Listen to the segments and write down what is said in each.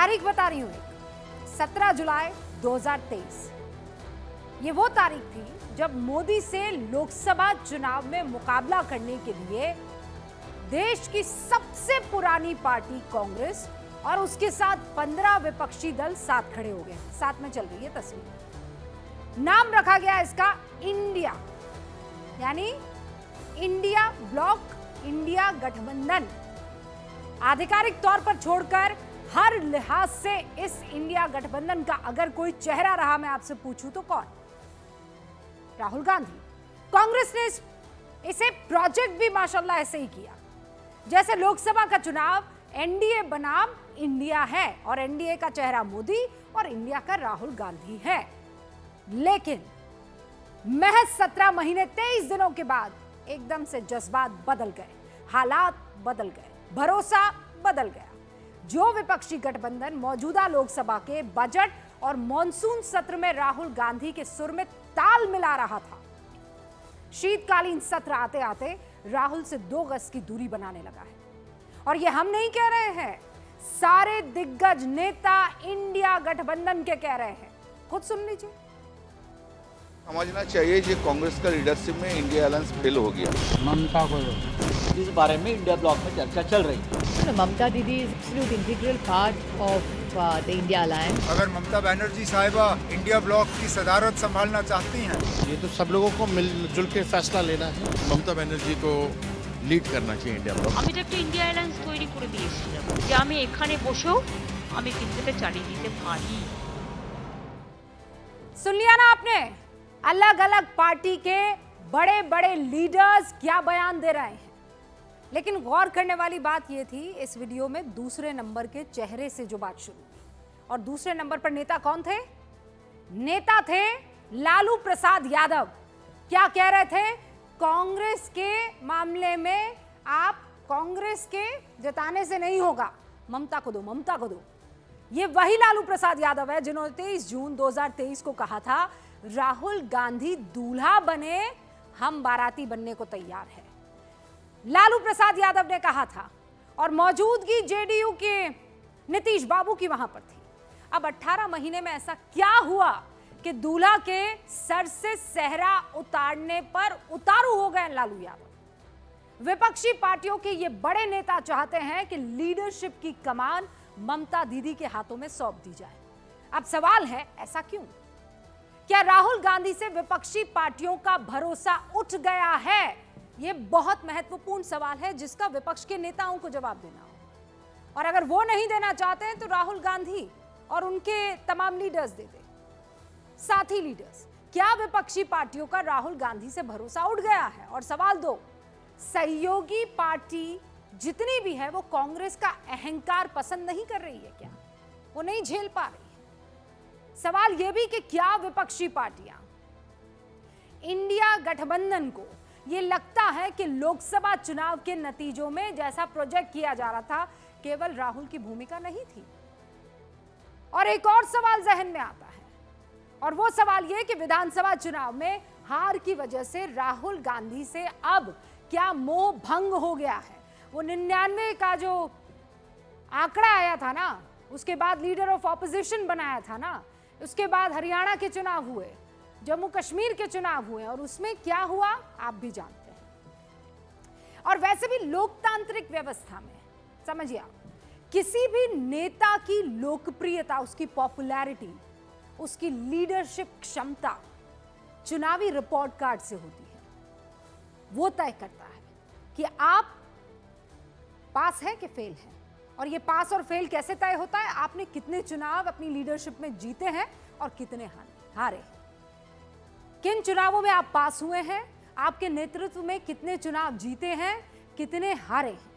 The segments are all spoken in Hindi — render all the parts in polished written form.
तारीख बता रही हूं, 17 जुलाई 2023। ये वो तारीख थी जब मोदी से लोकसभा चुनाव में मुकाबला करने के लिए देश की सबसे पुरानी पार्टी कांग्रेस और उसके साथ 15 विपक्षी दल साथ खड़े हो गए। साथ में चल रही है तस्वीर। नाम रखा गया इसका इंडिया, यानी इंडिया ब्लॉक, इंडिया गठबंधन। आधिकारिक तौर पर छोड़कर हर लिहाज से इस इंडिया गठबंधन का अगर कोई चेहरा रहा, मैं आपसे पूछूं तो कौन? राहुल गांधी। कांग्रेस ने इसे प्रोजेक्ट भी माशाल्लाह ऐसे ही किया जैसे लोकसभा का चुनाव एनडीए बनाम इंडिया है और एनडीए का चेहरा मोदी और इंडिया का राहुल गांधी है। लेकिन महज 17 महीने 23 दिनों के बाद एकदम से जज्बात बदल गए, हालात बदल गए, भरोसा बदल गया। जो विपक्षी गठबंधन मौजूदा लोकसभा के बजट और मॉनसून सत्र में राहुल गांधी के सुर में ताल मिला रहा था, शीतकालीन सत्र आते आते राहुल से 2 गज की दूरी बनाने लगा है। और ये हम नहीं कह रहे हैं, सारे दिग्गज नेता इंडिया गठबंधन के कह रहे हैं। खुद सुन लीजिए। समझना चाहिए कि कांग्रेस का लीडरशिप में इंडिया अलायंस फेल हो गया। ममता को इस बारे में इंडिया ब्लॉक में चर्चा चल रही है। ममता दीदी is absolute integral part of the India alliance. अगर ममता बनर्जी साहिबा इंडिया ब्लॉक की सदारत संभालना चाहती हैं, ये तो सब लोगों को मिलजुल के फैसला लेना है। ममता बनर्जी को লিড करना चाहिए इंडिया ब्लॉक। আমি তো একটা ইন্ডিয়া অ্যালায়েন্স তৈরি করে দিয়েছিলাম যে আমি এখানে বসেও আমি কিন্তু এটা চালিয়ে দিতে পারি। सुन लिया ना आपने, अलग अलग पार्टी के बड़े बड़े लीडर्स क्या बयान दे रहे हैं। लेकिन गौर करने वाली बात यह थी इस वीडियो में दूसरे नंबर के चेहरे से जो बात शुरू हुई। और दूसरे नंबर पर नेता कौन थे? नेता थे लालू प्रसाद यादव। क्या कह रहे थे? कांग्रेस के मामले में आप कांग्रेस के जताने से नहीं होगा, ममता को दो, ममता को दो। ये वही लालू प्रसाद यादव है जिन्होंने 23 जून 2023 को कहा था राहुल गांधी दूल्हा बने, हम बाराती बनने को तैयार है। लालू प्रसाद यादव ने कहा था और मौजूदगी जेडीयू के नीतीश बाबू की वहां पर थी। अब 18 महीने में ऐसा क्या हुआ कि दूल्हा के सर से सेहरा उतारने पर उतारू हो गए लालू यादव। विपक्षी पार्टियों के ये बड़े नेता चाहते हैं कि लीडरशिप की कमान ममता दीदी के हाथों में सौंप दी जाए। अब सवाल है, ऐसा क्यों? क्या राहुल गांधी से विपक्षी पार्टियों का भरोसा उठ गया है? यह बहुत महत्वपूर्ण सवाल है जिसका विपक्ष के नेताओं को जवाब देना हो। और अगर वो नहीं देना चाहते हैं तो राहुल गांधी और उनके तमाम लीडर्स दे दे, साथी लीडर्स। क्या विपक्षी पार्टियों का राहुल गांधी से भरोसा उठ गया है? और सवाल 2, सहयोगी पार्टी जितनी भी है वो कांग्रेस का अहंकार पसंद नहीं कर रही है क्या? वो नहीं झेल पा रही है। सवाल यह भी कि क्या विपक्षी पार्टियां इंडिया गठबंधन को यह लगता है कि लोकसभा चुनाव के नतीजों में जैसा प्रोजेक्ट किया जा रहा था केवल राहुल की भूमिका नहीं थी? और एक और सवाल जहन में आता है, और वो सवाल ये कि विधानसभा चुनाव में हार की वजह से राहुल गांधी से अब क्या मोह भंग हो गया है? वो 99 का जो आंकड़ा आया था ना, उसके बाद लीडर ऑफ ऑपोजिशन बनाया था ना, उसके बाद हरियाणा के चुनाव हुए, जम्मू कश्मीर के चुनाव हुए, और उसमें क्या हुआ आप भी जानते हैं। और वैसे भी लोकतांत्रिक व्यवस्था में समझिए आप, किसी भी नेता की लोकप्रियता, उसकी पॉपुलैरिटी, उसकी लीडरशिप क्षमता चुनावी रिपोर्ट कार्ड से होती है। वो तय करता है कि आप पास है कि फेल है। और ये पास और फेल कैसे तय होता है? आपने कितने चुनाव अपनी लीडरशिप में जीते हैं और कितने हारे हैं। किन चुनावों में आप पास हुए हैं, आपके नेतृत्व में कितने चुनाव जीते हैं, कितने हारे हैं।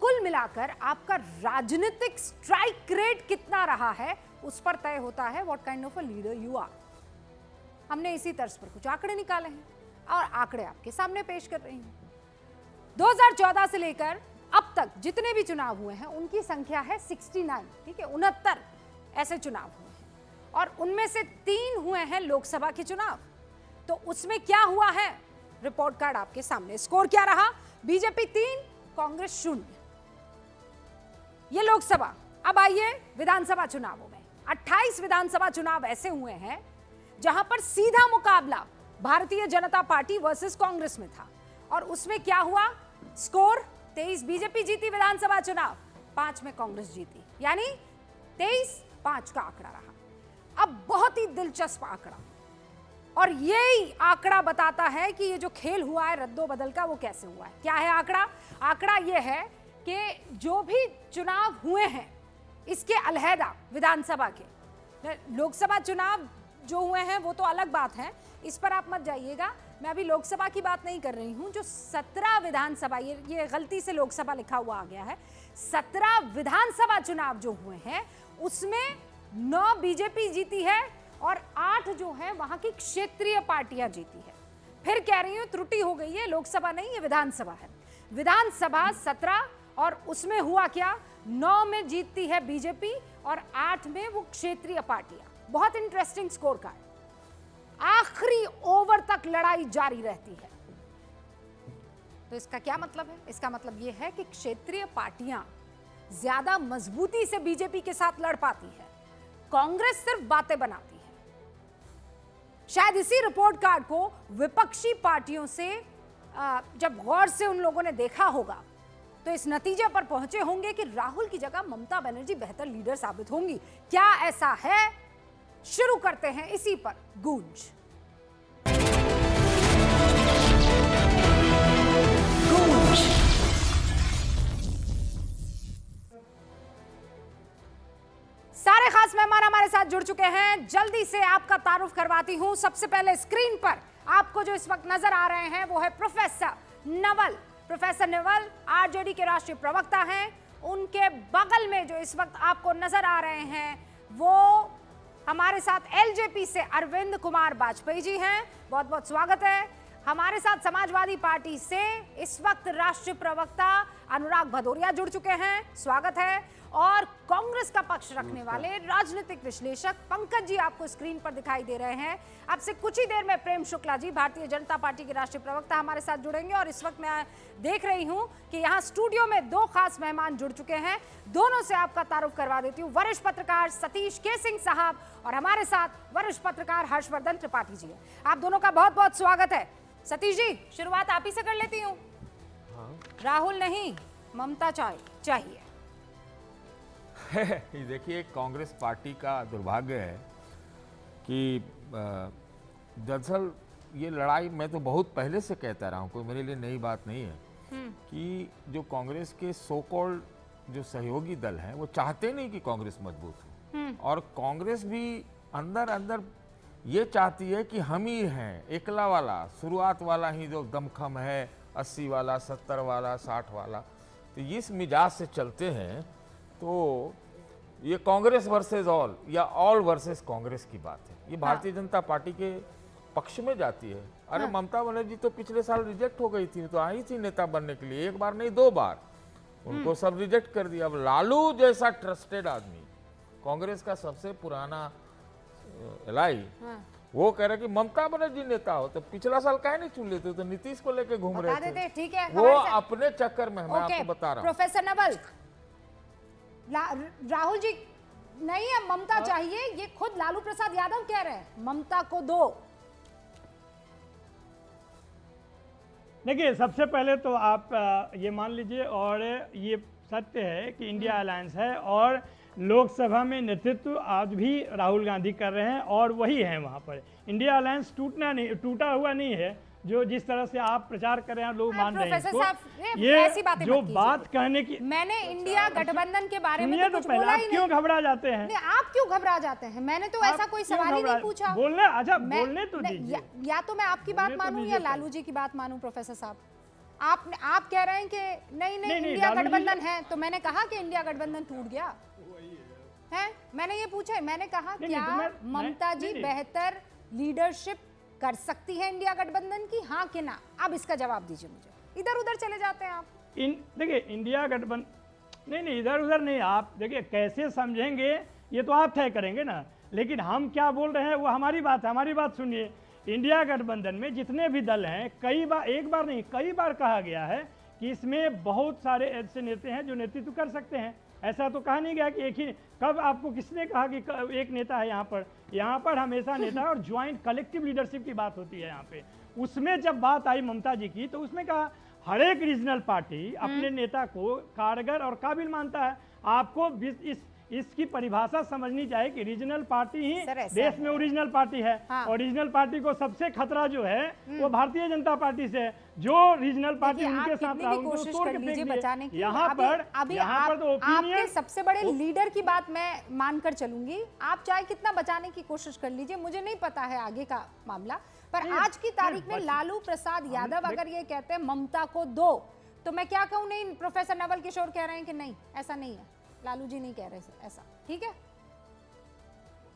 कुल मिलाकर आपका राजनीतिक स्ट्राइक रेट कितना रहा है, उस पर तय होता है what kind of a leader you are. हमने इसी तर्ज पर कुछ आंकड़े निकाले हैं और आंकड़े आपके सामने पेश कर रही हूं। 2014 से लेकर अब तक जितने भी चुनाव हुए हैं उनकी संख्या है 69, ठीक है, 69 ऐसे चुनाव हुए हैं और उनमें से 3 हुए हैं लोकसभा के चुनाव। तो उसमें क्या हुआ है, रिपोर्ट कार्ड आपके सामने। स्कोर क्या रहा? बीजेपी 3, कांग्रेस 0। ये लोकसभा अब आइए विधानसभा चुनावों में। 28 विधानसभा चुनाव ऐसे हुए हैं जहां पर सीधा मुकाबला भारतीय जनता पार्टी वर्सेस कांग्रेस में था, और उसमें क्या हुआ? स्कोर 23 बीजेपी जीती विधानसभा चुनाव, 5 में कांग्रेस जीती, यानी 23-5 का आंकड़ा रहा। अब बहुत ही दिलचस्प आंकड़ा, और यही आंकड़ा बताता है कि ये जो खेल हुआ है रद्दो बदल का, वो कैसे हुआ है। क्या है आंकड़ा? आंकड़ा ये है कि जो भी चुनाव हुए हैं इसके अलहदा विधानसभा के, लोकसभा चुनाव जो हुए हैं वो तो अलग बात है, इस पर आप मत जाइएगा। मैं अभी लोकसभा की बात नहीं कर रही हूं। जो 17 विधानसभा, ये गलती से लोकसभा लिखा हुआ आ गया है, 17 विधानसभा चुनाव जो हुए हैं उसमें 9 बीजेपी जीती है और 8 जो है वहां की क्षेत्रीय पार्टियां जीती है। फिर कह रही हूं त्रुटि हो गई है, लोकसभा नहीं, ये विधानसभा है। विधानसभा 17 और उसमें हुआ क्या? 9 में जीतती है बीजेपी और 8 में वो क्षेत्रीय पार्टियां। बहुत इंटरेस्टिंग स्कोर का है। आखिरी ओवर तक लड़ाई जारी रहती है। तो इसका क्या मतलब है? इसका मतलब यह है कि क्षेत्रीय पार्टियां ज्यादा मजबूती से बीजेपी के साथ लड़ पाती है, कांग्रेस सिर्फ बातें बनाती है। शायद इसी रिपोर्ट कार्ड को विपक्षी पार्टियों से जब गौर से उन लोगों ने देखा होगा तो इस नतीजे पर पहुंचे होंगे कि राहुल की जगह ममता बनर्जी बेहतर लीडर साबित होंगी। क्या ऐसा है? शुरू करते हैं इसी पर गूंज। सारे खास मेहमान हमारे साथ जुड़ चुके हैं। जल्दी से आपका तारुफ करवाती हूं। सबसे पहले स्क्रीन पर आपको जो इस वक्त नजर आ रहे हैं वो है professor Naval. Professor Naval RJD के राष्ट्रीय प्रवक्ता हैं। उनके बगल में जो इस वक्त आपको नजर आ रहे हैं वो हमारे साथ एलजेपी से अरविंद कुमार वाजपेयी जी हैं। बहुत बहुत स्वागत है। हमारे साथ समाजवादी पार्टी से इस वक्त राष्ट्रीय प्रवक्ता अनुराग भदौरिया जुड़ चुके हैं, स्वागत है। और कांग्रेस का पक्ष रखने वाले राजनीतिक विश्लेषक पंकज जी आपको स्क्रीन पर दिखाई दे रहे हैं। अब से कुछ ही देर में प्रेम शुक्ला जी भारतीय जनता पार्टी के राष्ट्रीय प्रवक्ता हमारे साथ जुड़ेंगे। और इस वक्त मैं देख रही हूं कि यहाँ स्टूडियो में 2 खास मेहमान जुड़ चुके हैं। दोनों से आपका तारुफ करवा देती हूँ। वरिष्ठ पत्रकार सतीश के सिंह साहब और हमारे साथ वरिष्ठ पत्रकार हर्षवर्धन त्रिपाठी जी। आप दोनों का बहुत बहुत स्वागत है। सतीश जी, शुरुआत आप ही से कर लेती हूँ। राहुल नहीं, ममता चाहिए। देखिए, कांग्रेस पार्टी का दुर्भाग्य है कि दरअसल ये लड़ाई मैं तो बहुत पहले से कहता रहा हूँ, कोई मेरे लिए नई बात नहीं है, कि जो कांग्रेस के सो कॉल्ड जो सहयोगी दल हैं वो चाहते नहीं कि कांग्रेस मजबूत हो, और कांग्रेस भी अंदर अंदर ये चाहती है कि हम ही हैं, एकला वाला, शुरुआत वाला ही जो दमखम है, 80 वाला, 70 वाला, 60 वाला। तो इस मिजाज से चलते हैं। तो ये कांग्रेस वर्सेस ऑल या ऑल वर्सेस कांग्रेस की बात है। ये भारतीय जनता पार्टी के पक्ष में जाती है। अरे ममता बनर्जी तो पिछले साल रिजेक्ट हो गई थी, तो आई थी नेता बनने के लिए, 1 बार नहीं 2 बार, उनको सब रिजेक्ट कर दिया। अब लालू जैसा ट्रस्टेड आदमी, कांग्रेस का सबसे पुराना एलाई, वो कह रहे कि ममता बनर्जी नेता हो, तो पिछला साल काहे नहीं चुन लेते? तो नीतीश को लेके घूम रहे थे। ठीक है, वो अपने चक्कर में, मैं आपको बता रहा हूँ। प्रोफेसर नवल, राहुल जी नहीं है, ममता चाहिए, ये खुद लालू प्रसाद यादव कह रहे हैं, ममता को दो। देखिए, सबसे पहले तो आप ये मान लीजिए, और ये सत्य है कि इंडिया अलायंस है और लोकसभा में नेतृत्व आज भी राहुल गांधी कर रहे हैं और वही है वहाँ पर। इंडिया अलायंस टूटा हुआ नहीं है, जो जिस तरह से आप प्रचार कर रहे हैं, लोग मान रहे हैं इसको। ये ऐसी बातें जो मत बात कहने की, मैंने इंडिया गठबंधन के बारे में तो कुछ पहले बोला आप ही क्यों नहीं। घबरा जाते हैं? नहीं, आप क्यों घबरा जाते हैं? मैंने तो ऐसा कोई सवाल ही नहीं पूछा। बोलने, अच्छा बोलने तो दीजिए। या तो मैं आपकी बात मानूं या लालू जी की बात मानूं। प्रोफेसर साहब, आप कह रहे हैं कि नहीं इंडिया गठबंधन है, तो मैंने कहा कि इंडिया गठबंधन टूट गया है। मैंने ये पूछा, मैंने कहा क्या ममता जी बेहतर लीडरशिप कर सकती है इंडिया गठबंधन की, हाँ कि ना? अब इसका जवाब दीजिए मुझे। इधर उधर चले जाते हैं आप। देखिए, इंडिया गठबंधन नहीं, इधर उधर नहीं। आप देखिए कैसे समझेंगे ये तो आप तय करेंगे ना, लेकिन हम क्या बोल रहे हैं वो हमारी बात है। हमारी बात सुनिए। इंडिया गठबंधन में जितने भी दल हैं, कई बार, एक बार नहीं कई बार कहा गया है कि इसमें बहुत सारे ऐसे नेता हैं जो नेतृत्व कर सकते हैं। ऐसा तो कहा नहीं गया कि एक ही, कब आपको किसने कहा कि एक नेता है यहाँ पर हमेशा नेता और ज्वाइंट कलेक्टिव लीडरशिप की बात होती है यहाँ पे। उसमें जब बात आई ममता जी की तो उसमें कहा हर एक रीजनल पार्टी अपने नेता को कारगर और काबिल मानता है। आपको इसकी परिभाषा समझनी चाहिए कि रीजनल पार्टी ही देश में ओरिजिनल पार्टी है। हाँ। और रीजनल पार्टी को सबसे खतरा जो है वो भारतीय जनता पार्टी से है। जो रीजनल पार्टी उनके साथ रहा, उनको कोशिश तोड़ कर के फेंक लीजिए दिए। बचाने की। यहाँ पर तो आपके ओपिनियन सबसे बड़े लीडर की बात मैं मानकर चलूंगी। आप चाहे कितना बचाने की कोशिश कर लीजिए, मुझे नहीं पता है आगे का मामला, पर आज की तारीख में लालू प्रसाद यादव अगर ये कहते हैं ममता को दो, तो मैं क्या कहूँ? नहीं, प्रोफेसर नवल किशोर कह रहे हैं कि नहीं, ऐसा नहीं है, लालू जी नहीं कह रहे ऐसा, ठीक है?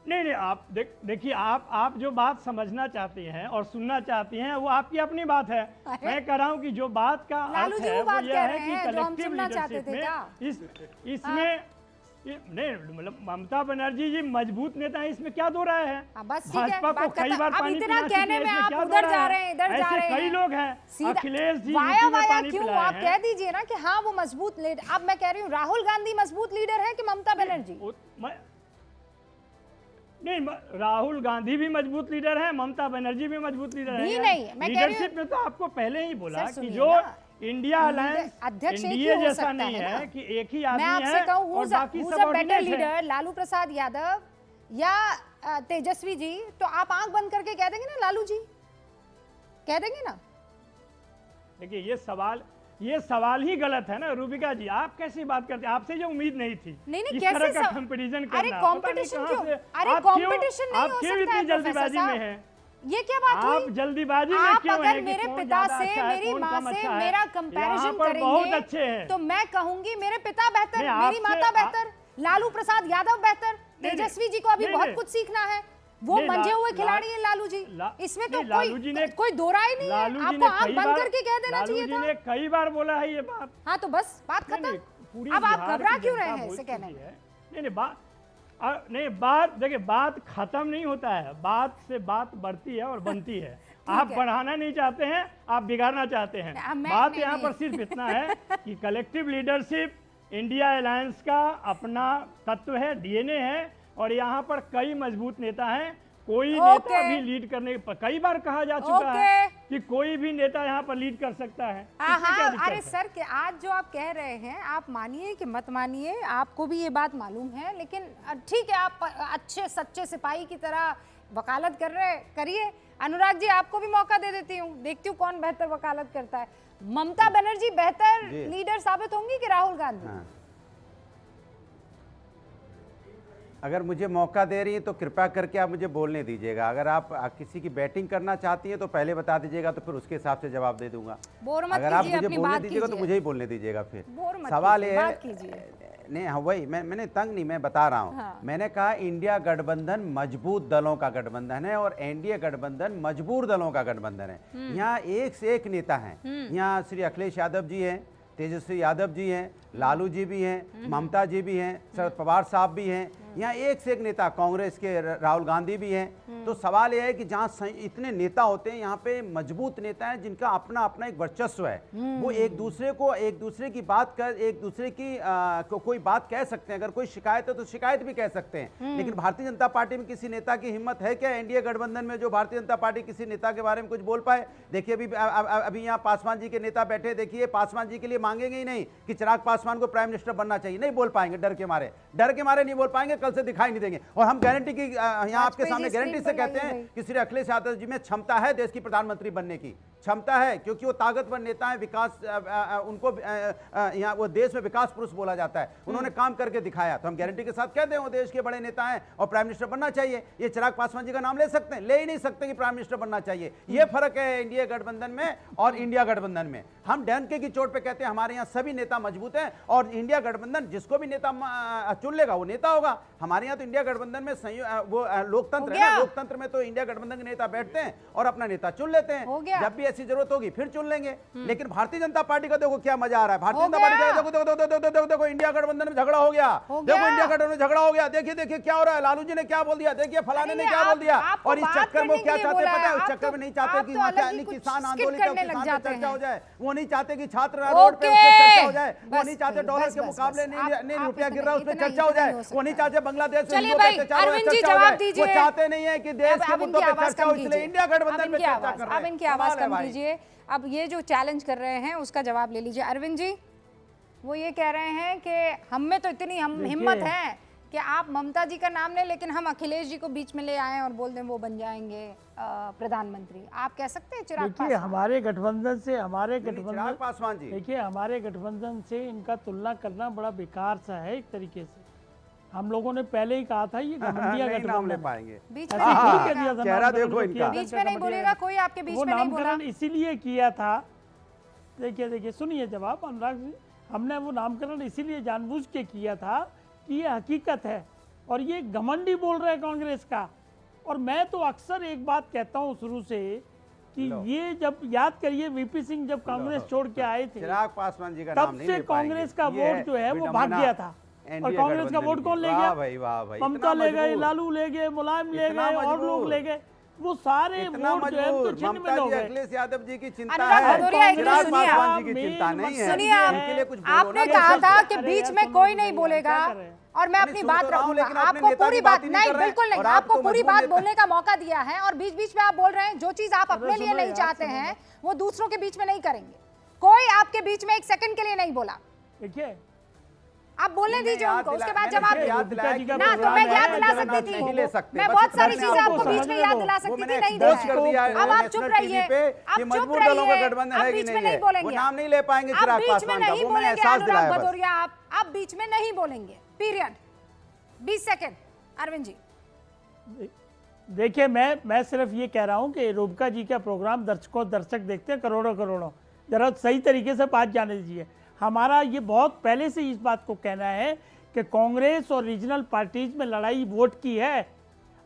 नहीं, आप देखिए, आप जो बात समझना चाहती हैं और सुनना चाहती हैं वो आपकी अपनी बात है। मैं कह रहा हूं कि जो बात का अर्थ है वो यह है कि कलेक्टिव लीडरशिप में इसमें नहीं, मतलब ममता बनर्जी जी मजबूत नेता है, इसमें क्या दो राय है? भाजपा को कई बार पानी पिला चुकी है, इसमें क्या दो राय है? ऐसे कई लोग हैं, अखिलेश जी पानी क्यों? आप कह दीजिए ना कि हाँ वो मजबूत लीडर। अब मैं कह रही हूँ राहुल गांधी मजबूत लीडर है कि ममता बनर्जी? नहीं, राहुल गांधी भी मजबूत लीडर है, ममता बनर्जी भी मजबूत लीडर है। नहीं, मैं कह रही हूँ लीडरशिप में तो आपको पहले ही बोला कि जो इंडिया अलायंस अध्यक्ष एनडीए जैसा नहीं है कि एक ही आदमी है और बाकी सबऑर्डिनेट लीडर लालू प्रसाद यादव या तेजस्वी जी, तो आप आंख बंद करके कह देंगे ना लालू जी, कह देंगे ना? देखिए ये सवाल ही गलत है ना रूबिका जी। आप कैसी बात करते हैं? आपसे जो उम्मीद नहीं थी नहीं, इस कैसे तरह का कंपैरिजन करना। अरे कंपटीशन क्यों? अरे कंपटीशन नहीं हो सकता है जल्दीबाजी में है। ये क्या बात हुई? आप जल्दीबाजी में क्यों हैं? अगर मेरे पिता से मेरी माँ से मेरा कंपैरिजन करेंगे तो मैं कहूंगी मेरे पिता बेहतर, मेरी माता बेहतर, लालू प्रसाद यादव बेहतर, तेजस्वी जी को अभी बहुत कुछ सीखना है, वो मंजे हुए खिलाड़ी हैं लालू जी। इसमें तो कोई दो राय नहीं है, आपको आंख बंद करके कह देना चाहिए था। लालू जी ने कई बार बोला है ये बात। हाँ तो बस बात खत्म। अब आप घबरा क्यों रहे हैं इसे कहने में? नहीं, बात देखिए, बात खत्म नहीं होता है, बात से बात बढ़ती है और बनती है। आप बढ़ाना नहीं चाहते हैं, आप बिगाड़ना चाहते हैं। बात यहाँ पर सिर्फ इतना है कि कलेक्टिव लीडरशिप इंडिया अलायंस का अपना तत्व है, डीएनए है, और यहाँ पर कई मजबूत नेता हैं। कोई नेता भी लीड करने, कई बार कहा जा चुका है कि कोई भी नेता यहाँ पर लीड कर सकता है। अरे सर, के आज जो आप कह रहे हैं, आप मानिए कि मत मानिए, आपको भी ये बात मालूम है, लेकिन ठीक है, आप अच्छे सच्चे सिपाही की तरह वकालत कर रहे, करिए। अनुराग जी, आपको भी मौका दे देती हूँ, देखती हूँ कौन बेहतर वकालत करता है। ममता बनर्जी बेहतर लीडर साबित होंगी कि राहुल गांधी? अगर मुझे मौका दे रही हैं तो कृपया करके आप मुझे बोलने दीजिएगा। अगर आप किसी की बैटिंग करना चाहती हैं तो पहले बता दीजिएगा, तो फिर उसके हिसाब से जवाब दे दूंगा। अगर आप मुझे बोलने दीजिएगा तो मुझे ही बोलने दीजिएगा। फिर सवाल ये है, नहीं हाँ वही मैंने तंग नहीं, मैं बता रहा हूँ। मैंने कहा इंडिया गठबंधन मजबूत दलों का गठबंधन है और एनडीए गठबंधन मजबूर दलों का गठबंधन है। यहाँ एक से एक नेता हैं। यहाँ श्री अखिलेश यादव जी हैं, तेजस्वी यादव जी हैं, लालू जी भी हैं, ममता जी भी हैं, शरद पवार साहब भी हैं। यहाँ एक से एक नेता, कांग्रेस के राहुल गांधी भी हैं। तो सवाल यह है कि जहाँ इतने नेता होते हैं, यहाँ पे मजबूत नेता हैं जिनका अपना अपना एक वर्चस्व है। वो एक दूसरे की बात कर, एक दूसरे की कोई बात कह सकते हैं। अगर कोई शिकायत है तो शिकायत भी कह सकते हैं। लेकिन भारतीय जनता पार्टी में किसी नेता की हिम्मत है क्या एनडीए गठबंधन में जो भारतीय जनता पार्टी किसी नेता के बारे में कुछ बोल पाए? देखिए अभी यहाँ पासवान जी के नेता बैठे, देखिए पासवान जी के लिए मांगेंगे ही नहीं कि चिराग पासवान को प्राइम मिनिस्टर बनना चाहिए, नहीं बोल पाएंगे, डर के मारे नहीं बोल पाएंगे, कल से दिखाई नहीं देंगे। और हम गारंटी की यहाँ आपके सामने गारंटी से कहते हैं कि श्री अखिलेश यादव जी में क्षमता है देश की प्रधानमंत्री बनने की, क्षमता है, क्योंकि वो ताकतवर नेता है। विकास उनको यहाँ वो देश में विकास पुरुष बोला जाता है, उन्होंने काम करके दिखाया। तो हम गारंटी के साथ कहते हैं वो देश के बड़े नेता हैं और प्राइम मिनिस्टर बनना चाहिए। ये चिराग पासवान जी का नाम ले सकते हैं? ले ही नहीं सकते कि प्राइम मिनिस्टर बनना चाहिए। ये फर्क है एनडीए गठबंधन में और इंडिया गठबंधन में। हम डंके की चोट पे कहते हैं हमारे यहाँ सभी नेता मजबूत हैं और इंडिया गठबंधन जिसको भी नेता चुन लेगा वो नेता होगा। हमारे यहाँ तो इंडिया गठबंधन में वो लोकतंत्र है ना, लोकतंत्र में तो इंडिया गठबंधन के नेता बैठते हैं और अपना नेता चुन लेते हैं। जब भी ऐसी जरूरत होगी फिर चुन लेंगे। लेकिन भारतीय जनता पार्टी का देखो क्या मजा आ रहा है। भारतीय जनता पार्टी का देखो देखो देखो देखो देखो इंडिया गठबंधन में झगड़ा हो गया, देखो इंडिया गठबंधन में झगड़ा हो गया। देखिए देखिए क्या हो रहा है, लालू जी ने क्या बोल दिया, देखिए फलाने ने क्या बोल दिया। और इस चक्कर में क्या चाहते हैं पता है, उस चक्कर में नहीं चाहते कि वहाँ के किसान आंदोलन पे चर्चा हो जाए, वो नहीं चाहते कि छात्र रोड पे चर्चा हो जाए, वो नहीं चाहते डॉलर के मुकाबले नहीं रुपया गिर रहा है उस पर चर्चा हो जाए, वो नहीं चाहते बांग्लादेश वो चाहते नहीं है कि देश के मुद्दों पे चर्चा हो, इसलिए इंडिया गठबंधन पे चर्चा कर रहे हैं। अब इनकी आवाज कम कीजिए। अब ये जो चैलेंज कर रहे हैं उसका जवाब ले लीजिए। अरविंद जी, वो ये कह रहे हैं कि हम में तो इतनी हिम्मत है कि आप ममता जी का नाम लें, लेकिन हम अखिलेश जी को बीच में ले आए और बोल दें वो बन जाएंगे प्रधानमंत्री। आप कह सकते हैं चिराग पासवान? हमारे गठबंधन से चिराग पासवान जी, देखिए हमारे गठबंधन से इनका तुलना करना बड़ा बेकार सा है। एक तरीके से हम लोगों ने पहले ही कहा था ये घमंडिया गठबंधन ले पाएंगे। बीच में नहीं चेहरा देखो इनका, बीच में नहीं बोलेगा कोई, आपके बीच में नहीं बोला। इसीलिए किया था। देखिए देखिए सुनिए जवाब अनुराग जी, हमने वो नामकरण इसीलिए जानबूझ के किया था कि ये हकीकत है और ये घमंडी बोल रहे हैं कांग्रेस का। और मैं तो अक्सर एक बात कहता हूँ शुरू से कि ये जब याद करिए वीपी सिंह जब कांग्रेस छोड़ के आए थे, चिराग पासवान जी का तब से कांग्रेस का वोट जो है वो भाग गया था। और कांग्रेस का वोट कौन ले गया? ममता ले गए, लालू ले गए, मुलायम ले गए और लोग ले गए। वो सारे वोट जो है तो छिन्न में हो गए। अखिलेश यादव जी की चिंता है, चिराग पासवान जी की चिंता नहीं है। सुनिए, आपने कहा था कि बीच में कोई नहीं बोलेगा और मैं अपनी बात रखूंगा। आपको पूरी बात नहीं, बिल्कुल नहीं, आपको पूरी बात बोलने का मौका दिया है और बीच बीच में आप बोल रहे हैं जो चीज आप अपने लिए नहीं चाहते हैं वो दूसरों के बीच में नहीं करेंगे। कोई आपके बीच में एक सेकंड के लिए नहीं बोला। देखिए आप बोलने दीजिए उनको, उसके बाद जवाब ना। तो मैं याद दिला सकती थी, मैं बहुत सारी चीजें आपको बीच में याद दिला सकती थी, नहीं दिलाया। अब आप चुप रहिए, आप चुप रहिए, आप बीच में नहीं बोलेंगे, नाम नहीं ले पाएंगे। आप बीच में नहीं बोलेंगे अनुराग भदौरिया, आप बीच में नहीं बोलेंगे, पीरियड। 20 सेकंड। अरविंद जी देखिए, मैं सिर्फ ये कह रहा हूँ कि रूबका जी का प्रोग्राम दर्शक देखते हैं करोड़ों करोड़ों, जरा सही तरीके से बात जाने दीजिए। हमारा ये बहुत पहले से इस बात को कहना है कि कांग्रेस और रीजनल पार्टीज में लड़ाई वोट की है।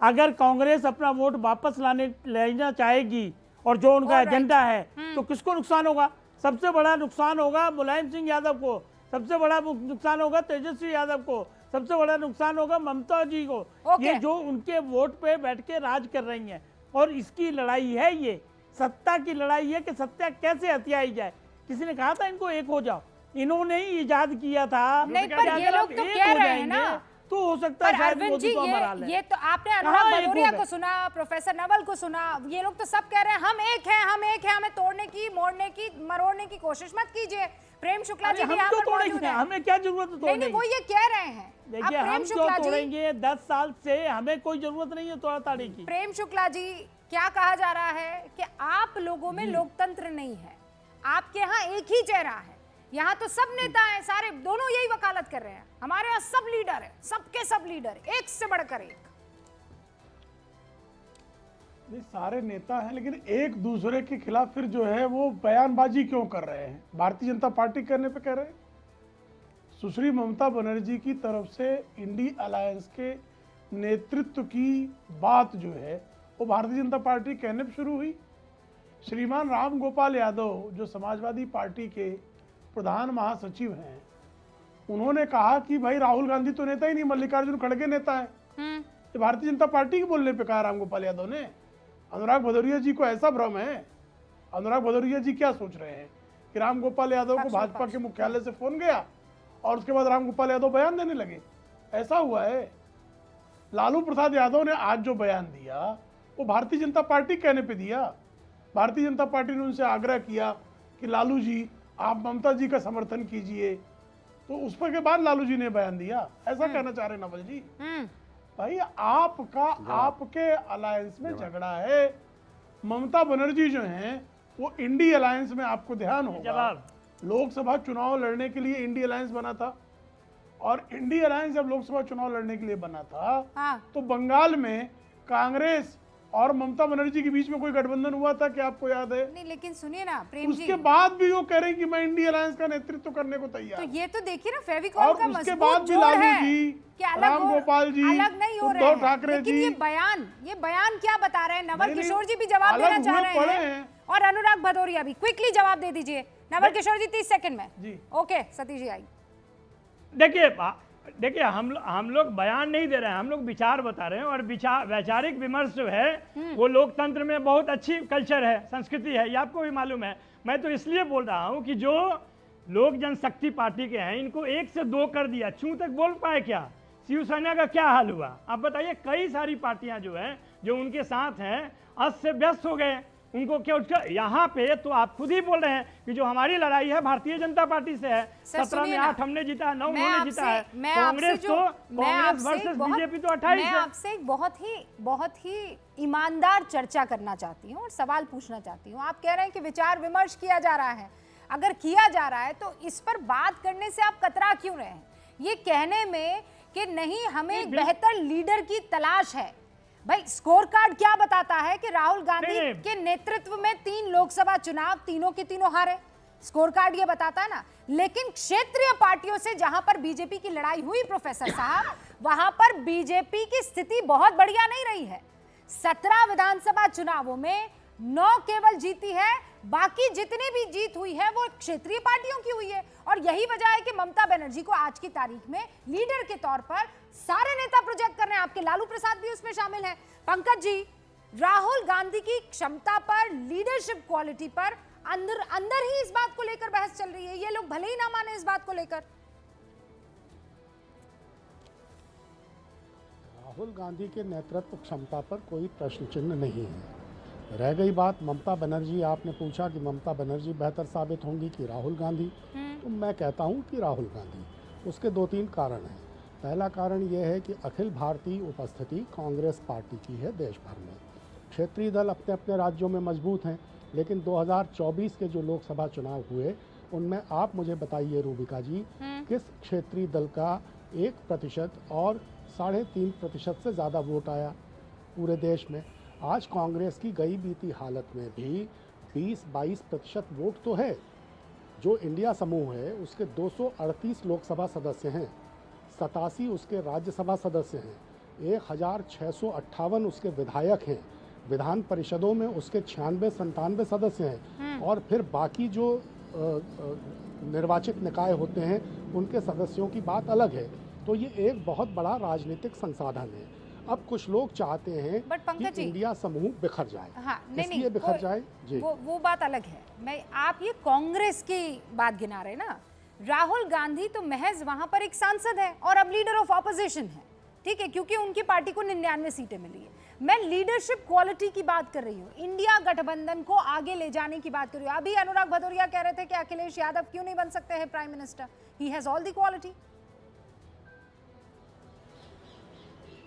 अगर कांग्रेस अपना वोट वापस लेना चाहेगी और जो उनका एजेंडा है तो किसको नुकसान होगा? सबसे बड़ा नुकसान होगा मुलायम सिंह यादव को, सबसे बड़ा नुकसान होगा तेजस्वी यादव को, सबसे बड़ा नुकसान होगा ममता जी को। ये जो उनके वोट पे बैठ के राज कर रही हैं और इसकी लड़ाई है, ये सत्ता की लड़ाई है कि सत्ता कैसे हथियाई जाए। किसी ने कहा था इनको एक हो जाओ, इन्होंने ही इजाद किया था। नहीं, पर ये लोग तो कह रहे हैं ना, तो हो सकता है शायद मोदी को हरा ले। ये तो आपने अनुराग भदौरिया को सुना, प्रोफेसर नवल को सुना, ये लोग तो सब कह रहे हैं हम एक हैं, हम एक हैं, हमें तोड़ने की, मोड़ने की, मरोड़ने की कोशिश मत कीजिए। प्रेम शुक्ला जी भी यहाँ पर मौजूद हैं। हमें क्या जरूरत है तोड़ने की? वो ये कह रहे हैं। देखिए हम क्यों तोड़ेंगे? 10 साल से हमें कोई जरूरत नहीं है तोड़ा ताड़ी की। प्रेम शुक्ला जी, क्या कहा जा रहा है कि आप लोगों में लोकतंत्र नहीं है, आपके यहाँ एक ही चेहरा है। यहाँ तो सब नेता हैं, सारे दोनों यही वकालत कर रहे हैं, हमारे यहाँ सब लीडर है, सबके सब लीडर, एक से बढ़कर एक। सारे नेता हैं, लेकिन एक दूसरे के खिलाफ फिर जो है वो बयानबाजी क्यों कर रहे हैं? भारतीय जनता पार्टी करने पे कह रहे हैं। सुश्री ममता बनर्जी की तरफ से इंडी अलायंस के नेतृत्व की बात जो है वो भारतीय जनता पार्टी कहने पे शुरू हुई। श्रीमान राम गोपाल यादव जो समाजवादी पार्टी के प्रधान महासचिव हैं, उन्होंने कहा कि भाई राहुल गांधी तो नेता ही नहीं, मल्लिकार्जुन खड़गे नेता है। तो भारतीय जनता पार्टी के बोलने पे कहा राम गोपाल यादव ने। अनुराग भदौरिया जी को ऐसा भ्रम है, अनुराग भदौरिया जी क्या सोच रहे हैं कि राम गोपाल यादव को भाजपा के मुख्यालय से फोन गया और उसके बाद राम गोपाल यादव बयान देने लगे? ऐसा हुआ है। लालू प्रसाद यादव ने आज जो बयान दिया वो भारतीय जनता पार्टी कहने पे दिया। भारतीय जनता पार्टी ने उनसे आग्रह किया कि लालू जी आप ममता जी का समर्थन कीजिए, तो उस पर के बाद लालू जी ने बयान दिया। ऐसा कहना चाह रहे नवल जी? भाई आपका आपके अलायंस में झगड़ा है। ममता बनर्जी जो हैं वो इंडी अलायंस में, आपको ध्यान होगा लोकसभा चुनाव लड़ने के लिए इंडी अलायंस बना था, और इंडी अलायंस जब लोकसभा चुनाव लड़ने के लिए बना था तो बंगाल में कांग्रेस और ममता बनर्जी के बीच में कोई गठबंधन हुआ था क्या, आपको याद है? नहीं, लेकिन सुनिए ना प्रेम जी, उसके बाद भी वो कह रहे हैं कि मैं इंडिया अलायंस का नेतृत्व करने को तैयार। तो ये तो देखिए ना फेविकॉल का उसके बाद भी लालू जी, राम गोपाल जी, अलग नहीं हो रहे उद्धव हैं, ठाकरे लेकिन जी, ये बयान क्या बता रहे हैं? नवल नहीं, किशोर जी भी जवाब अलग देना चाह हुए रहे हैं और अनुराग भदौरिया भी। क्विकली जवाब दे दीजिए नवल किशोर जी, 30 सेकंड में जी। ओके सतीश जी आई। देखिए हम लोग बयान नहीं दे रहे हैं, हम लोग विचार बता रहे हैं, और वैचारिक विमर्श जो है वो लोकतंत्र में बहुत अच्छी कल्चर है, संस्कृति है, ये आपको भी मालूम है। मैं तो इसलिए बोल रहा हूँ कि जो लोक जनशक्ति पार्टी के हैं इनको 1 से 2 कर दिया, चूं तक बोल पाए क्या? शिवसेना का क्या हाल हुआ आप बताइए? कई सारी पार्टियां जो हैं जो उनके साथ हैं अस्त से व्यस्त हो गए, उनको क्या उसका यहाँ पे तो आप खुद ही बोल रहे हैं कि जो हमारी लड़ाई है भारतीय जनता पार्टी से है। 17 में 8 हमने जीता है, 9 उन्होंने जीता है। कांग्रेस वर्सेस बीजेपी तो 28 है। मैं आपसे एक बहुत ही ईमानदार चर्चा करना चाहती हूँ और सवाल पूछना चाहती हूँ। आप कह रहे हैं कि विचार विमर्श किया जा रहा है, अगर किया जा रहा है तो इस पर बात करने से आप कतरा क्यों रहे हैं? ये कहने में कि नहीं हमें एक बेहतर लीडर की तलाश है। भाई स्कोर कार्ड क्या बताता है कि राहुल गांधी के नेतृत्व में 3 लोकसभा चुनाव तीनों के तीनों हारे, स्कोर कार्ड ये बताता है ना। लेकिन क्षेत्रीय पार्टियों से जहां पर बीजेपी की लड़ाई हुई प्रोफेसर साहब, वहां पर बीजेपी की स्थिति बहुत बढ़िया नहीं रही है। 17 विधानसभा चुनावों में 9 केवल जीती है, बाकी जितनी भी जीत हुई है वो क्षेत्रीय पार्टियों की हुई है। और यही वजह है कि ममता बनर्जी को आज की तारीख में लीडर के तौर पर सारे नेता प्रोजेक्ट कर रहे हैं। आपके लालू प्रसाद भी उसमें शामिल है। पंकज जी, राहुल गांधी की क्षमता पर, लीडरशिप क्वालिटी पर अंदर ही इस बात को लेकर बहस चल रही है, ये लोग भले ही ना माने इस बात को लेकर। राहुल गांधी के नेतृत्व क्षमता पर कोई प्रश्न चिन्ह नहीं है। रह गई बात ममता बनर्जी, आपने पूछा कि ममता बनर्जी बेहतर साबित होंगी कि राहुल गांधी, तो मैं कहता हूं कि राहुल गांधी। उसके 2-3 कारण हैं। पहला कारण यह है कि अखिल भारतीय उपस्थिति कांग्रेस पार्टी की है देश भर में। क्षेत्रीय दल अपने अपने राज्यों में मजबूत हैं, लेकिन 2024 के जो लोकसभा चुनाव हुए उनमें आप मुझे बताइए रूबिका जी, किस क्षेत्रीय दल का 1% और 3.5% से ज़्यादा वोट आया पूरे देश में? आज कांग्रेस की गई बीती हालत में भी 20-22% वोट तो है। जो इंडिया समूह है उसके 238 लोकसभा सदस्य हैं, 87 उसके राज्यसभा सदस्य हैं, 1658 उसके विधायक हैं, विधान परिषदों में उसके 96-97 सदस्य हैं, और फिर बाकी जो निर्वाचित निकाय होते हैं उनके सदस्यों की बात अलग है। तो ये एक बहुत बड़ा राजनीतिक संसाधन है। अब कुछ लोग चाहते हैं कि इंडिया समूह बिखर जाए। हाँ, नहीं, बिखर जाए जी, वो बात अलग है। मैं आप ये कांग्रेस की बात गिना रहे ना। राहुल गांधी तो महज वहां पर एक सांसद है और अब लीडर ऑफ ऑपोजिशन है, ठीक है, क्योंकि उनकी पार्टी को 99 सीटें मिली है। मैं लीडरशिप क्वालिटी की बात कर रही हूँ, इंडिया गठबंधन को आगे ले जाने की बात कर रही हूँ। अभी अनुराग भदौरिया कह रहे थे कि अखिलेश यादव क्यों नहीं बन सकते हैं prime minister, he has all the quality.